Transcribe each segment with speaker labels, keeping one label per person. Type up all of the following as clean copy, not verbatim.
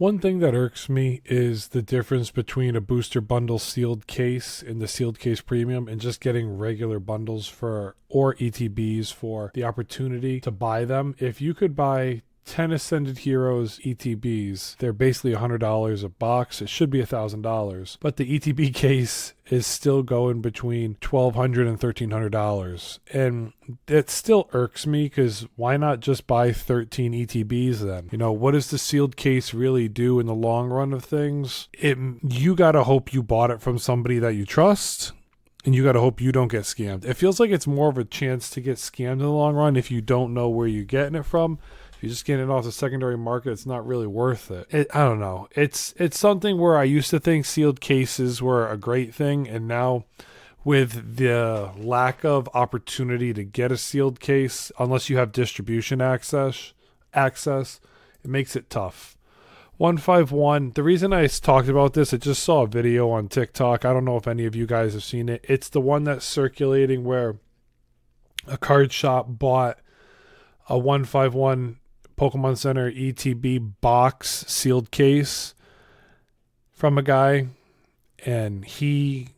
Speaker 1: One thing that irks me is the difference between a booster bundle sealed case and the sealed case premium and just getting regular bundles for or ETBs for the opportunity to buy them. If you could buy 10 Ascended Heroes ETBs, they're basically $100 a box. It should be $1,000, but the ETB case is still going between $1,200 and $1,300, and it still irks me because why not just buy 13 ETBs then? You know, what does the sealed case really do in the long run of things? You gotta hope you bought it from somebody that you trust. And you got to hope you don't get scammed. It feels like it's more of a chance to get scammed in the long run if you don't know where you're getting it from. If you're just getting it off the secondary market, it's not really worth it. I don't know. It's something where I used to think sealed cases were a great thing, and now with the lack of opportunity to get a sealed case, unless you have distribution access, it makes it tough. 151. The reason I talked about this, I just saw a video on TikTok. I don't know if any of you guys have seen it. It's the one that's circulating where a card shop bought a 151 Pokemon Center ETB box sealed case from a guy, and he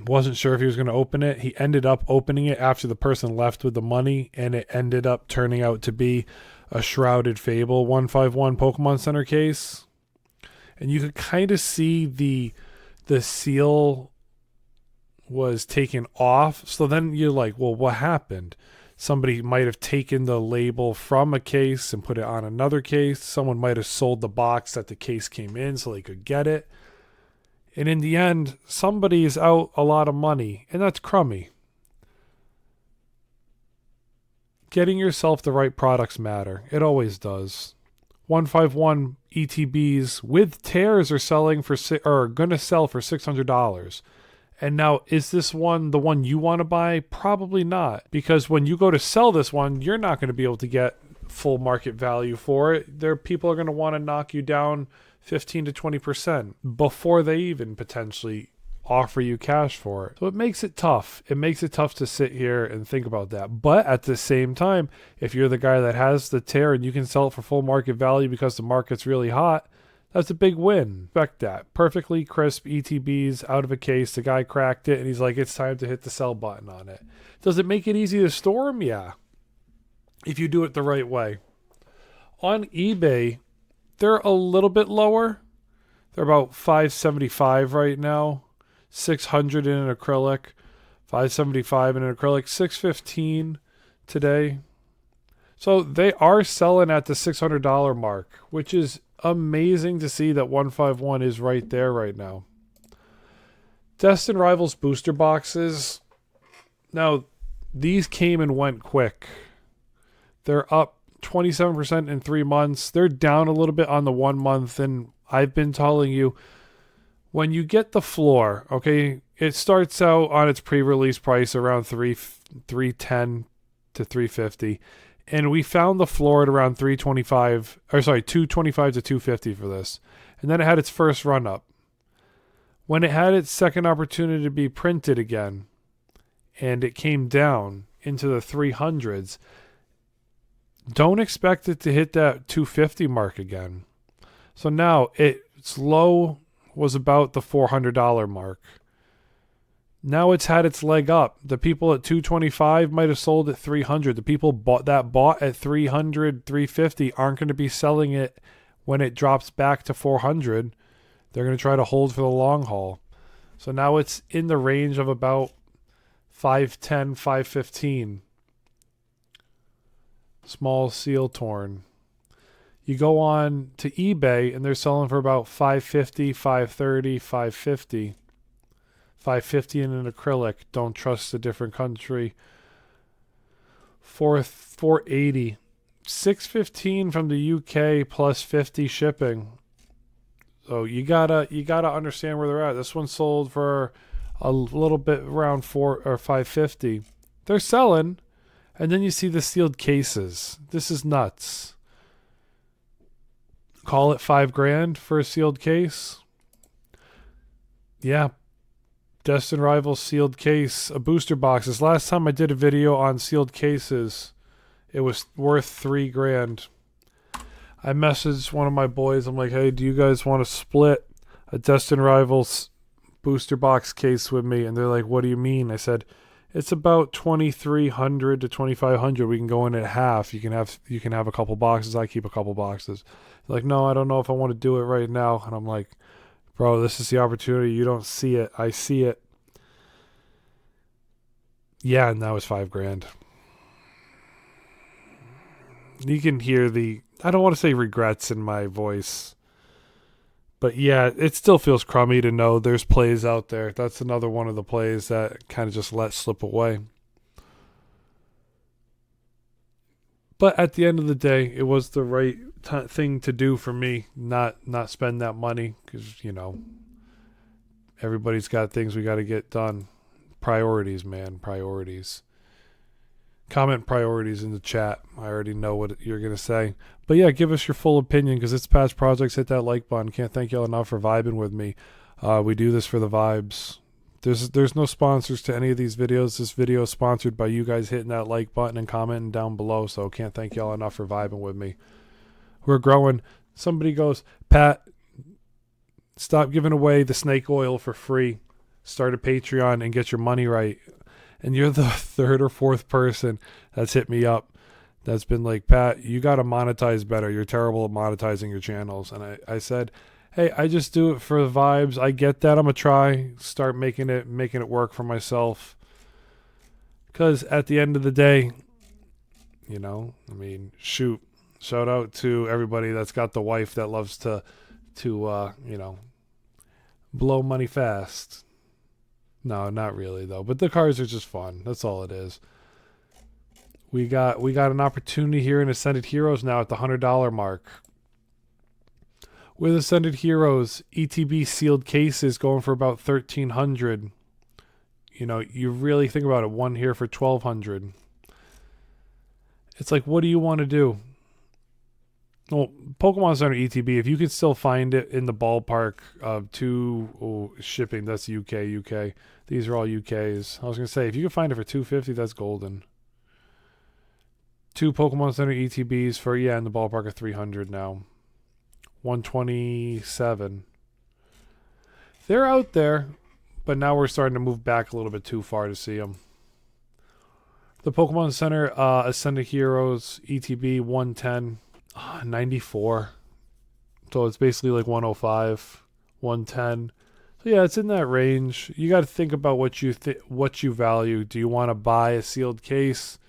Speaker 1: wasn't sure if he was going to open it. He ended up opening it after the person left with the money, and it ended up turning out to be a Shrouded Fable 151 Pokemon Center case. And you could kind of see the seal was taken off. So then you're like, well, what happened? Somebody might have taken the label from a case and put it on another case. Someone might have sold the box that the case came in so they could get it. And in the end, somebody is out a lot of money, and that's crummy. Getting yourself the right products matter. It always does. 151 ETBs with tears are going to sell for $600. And now, is this one the one you want to buy? Probably not, because when you go to sell this one, you're not going to be able to get full market value for it. People are going to want to knock you down 15 to 20% before they even potentially offer you cash for it. So it makes it tough. It makes it tough to sit here and think about that. But at the same time, if you're the guy that has the tear and you can sell it for full market value because the market's really hot, that's a big win. Expect that. Perfectly crisp ETBs out of a case. The guy cracked it and he's like, it's time to hit the sell button on it. Does it make it easy to store them? Yeah. If you do it the right way. On eBay, they're a little bit lower. They're about $575 right now. $600 in an acrylic, $575 in an acrylic, $615 today. So they are selling at the $600 mark, which is amazing to see that 151 is right there right now. Destined Rivals booster boxes. Now, these came and went quick. They're up 27% in 3 months. They're down a little bit on the 1 month, and I've been telling you, when you get the floor, okay, it starts out on its pre-release price around $310 to $350, and we found the floor at around $225 to $250 for this, and then it had its first run up. When it had its second opportunity to be printed again, and it came down into the 300s, don't expect it to hit that 250 mark again. So now its low was about the $400 mark. Now it's had its leg up. The people at $225 might have sold at $300. The people bought at $300, $350 aren't going to be selling it when it drops back to $400. They're going to try to hold for the long haul. So now it's in the range of about $510, $515. Small seal torn. You go on to eBay and they're selling for about $550, $530, $550. $550 in an acrylic. Don't trust a different country. $480. $615 from the UK plus 50 shipping. So you gotta understand where they're at. This one sold for a little bit around $550. They're selling, and then you see the sealed cases. This is nuts. Call it $5,000 for a sealed case. Yeah. Destined Rivals sealed case, a booster boxes. Last time I did a video on sealed cases, it was worth $3,000. I messaged one of my boys. I'm like, hey, do you guys want to split a Destined Rivals booster box case with me? And they're like, what do you mean? I said, it's about 2,300 to 2,500. We can go in at half. You can have a couple boxes. I keep a couple boxes. They're like, no, I don't know if I want to do it right now. And I'm like, bro, this is the opportunity. You don't see it. I see it. Yeah, and that was $5,000. You can hear I don't want to say regrets in my voice. But yeah, it still feels crummy to know there's plays out there. That's another one of the plays that kind of just let slip away. But at the end of the day, it was the right thing to do for me, not spend that money because, everybody's got things we got to get done. Priorities, man, priorities. Comment priorities in the chat. I already know what you're going to say. But yeah, give us your full opinion because it's past projects. Hit that like button. Can't thank y'all enough for vibing with me. We do this for the vibes. There's no sponsors to any of these videos. This video is sponsored by you guys hitting that like button and commenting down below. So can't thank y'all enough for vibing with me. We're growing. Somebody goes, Pat, stop giving away the snake oil for free. Start a Patreon and get your money right. And you're the third or fourth person that's hit me up that's been like, Pat, you got to monetize better. You're terrible at monetizing your channels. And I said, hey, I just do it for the vibes. I get that. I'm going to try, start making it work for myself. Because at the end of the day, shoot, shout out to everybody that's got the wife that loves to blow money fast. No, not really though. But the cards are just fun. That's all it is. We got an opportunity here in Ascended Heroes now at the $100 mark. With Ascended Heroes, ETB sealed cases going for about $1,300. You really think about it. One here for $1,200. It's like, what do you want to do? Well, Pokemon Center ETB, if you can still find it in the ballpark of shipping, that's UK. These are all UKs. I was going to say, if you can find it for $250, that's golden. 2 Pokemon Center ETBs for, in the ballpark of $300 now. 127. They're out there, but now we're starting to move back a little bit too far to see them. The Pokemon Center Ascended Heroes ETB 110. 94. So it's basically like 105, 110. So yeah, it's in that range. You got to think about what you value. Do you want to buy a sealed case?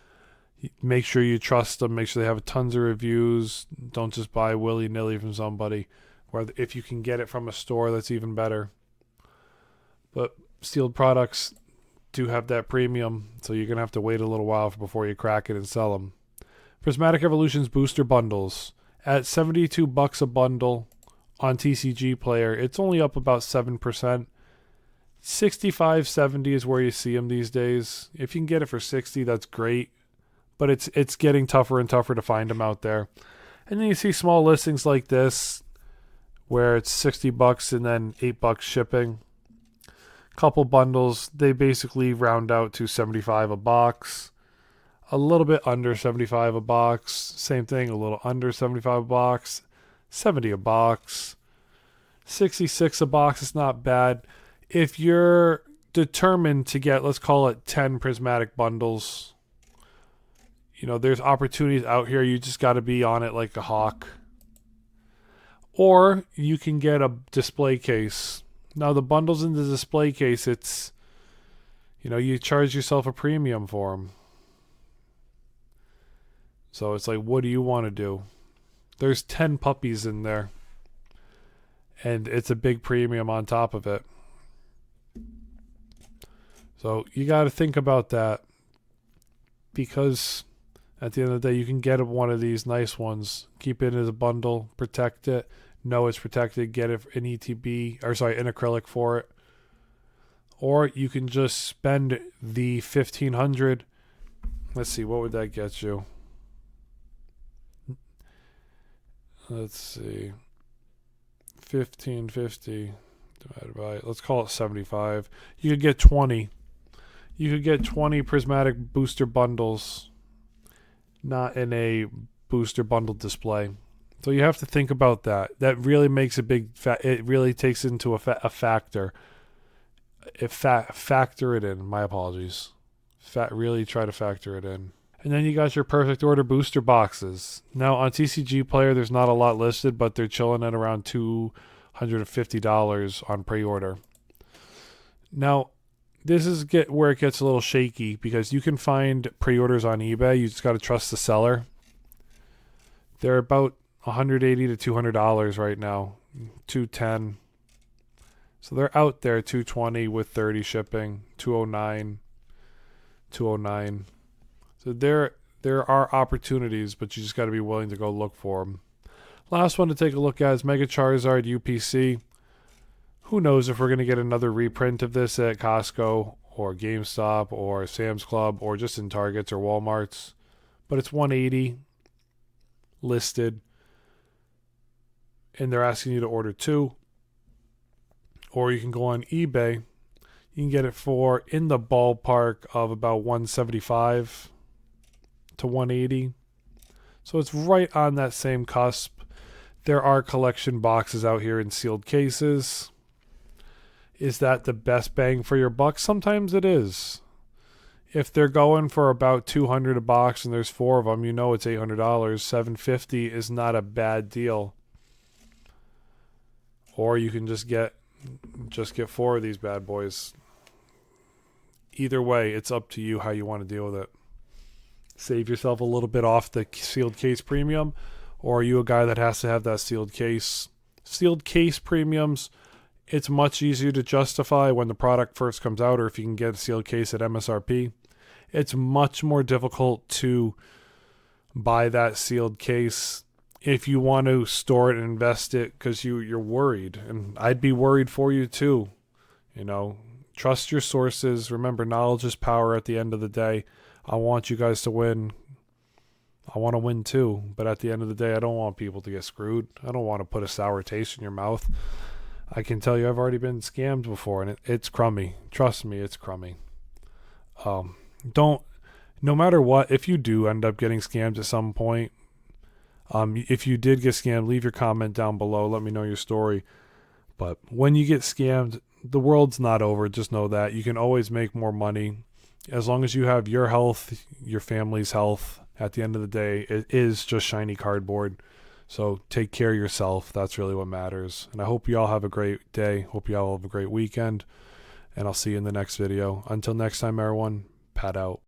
Speaker 1: Make sure you trust them. Make sure they have tons of reviews. Don't just buy willy-nilly from somebody. Or if you can get it from a store, that's even better. But sealed products do have that premium, so you're going to have to wait a little while before you crack it and sell them. Prismatic Evolutions booster bundles at $72 a bundle on TCG Player. It's only up about 7%. 65, 70 is where you see them these days. If you can get it for 60, that's great. But it's getting tougher and tougher to find them out there. And then you see small listings like this where it's $60 and then $8 shipping. Couple bundles, they basically round out to 75 a box. A little bit under 75 a box. Same thing, a little under 75 a box. 70 a box. 66 a box is not bad. If you're determined to get, let's call it 10 prismatic bundles, there's opportunities out here. You just got to be on it like a hawk. Or you can get a display case. Now, the bundles in the display case, it's, you charge yourself a premium for them. So it's like, what do you want to do? There's 10 puppies in there. And it's a big premium on top of it. So you got to think about that. Because at the end of the day, you can get one of these nice ones. Keep it as a bundle. Protect it. Know it's protected. Get it in ETB. In acrylic for it. Or you can just spend the $1,500. Let's see. What would that get you? Let's see. 1550 divided by, let's call it 75. You could get 20. You could get 20 prismatic booster bundles, not in a booster bundle display. So you have to think about that. That really makes a big it really takes into a factor. Factor it in. My apologies. Really try to factor it in. And then you got your perfect order booster boxes. Now on TCG Player, there's not a lot listed, but they're chilling at around $250 on pre-order. Now, this is where it gets a little shaky because you can find pre-orders on eBay. You just got to trust the seller. They're about $180 to $200 right now, $210. So they're out there, $220 with 30 shipping, $209. So there are opportunities, but you just got to be willing to go look for them. Last one to take a look at is Mega Charizard UPC. Who knows if we're going to get another reprint of this at Costco or GameStop or Sam's Club or just in Targets or Walmarts. But it's $180 listed. And they're asking you to order 2. Or you can go on eBay. You can get it for in the ballpark of about $175 to $180. So it's right on that same cusp. There are collection boxes out here in sealed cases. Is that the best bang for your buck? Sometimes it is. If they're going for about $200 a box and there's 4 of them, you know it's $800. $750 is not a bad deal. Or you can just get 4 of these bad boys. Either way, it's up to you how you want to deal with it. Save yourself a little bit off the sealed case premium, or are you a guy that has to have that sealed case? Sealed case premiums, it's much easier to justify when the product first comes out, or if you can get a sealed case at MSRP. It's much more difficult to buy that sealed case if you want to store it and invest it because you're worried. And I'd be worried for you too. Trust your sources. Remember, knowledge is power at the end of the day. I want you guys to win. I want to win too. But at the end of the day, I don't want people to get screwed. I don't want to put a sour taste in your mouth. I can tell you I've already been scammed before, and it's crummy. Trust me, it's crummy. No matter what, if you do end up getting scammed at some point, if you did get scammed, leave your comment down below. Let me know your story. But when you get scammed, the world's not over. Just know that. You can always make more money. As long as you have your health, your family's health, at the end of the day, it is just shiny cardboard. So take care of yourself. That's really what matters. And I hope you all have a great day. Hope you all have a great weekend. And I'll see you in the next video. Until next time, everyone, Pat out.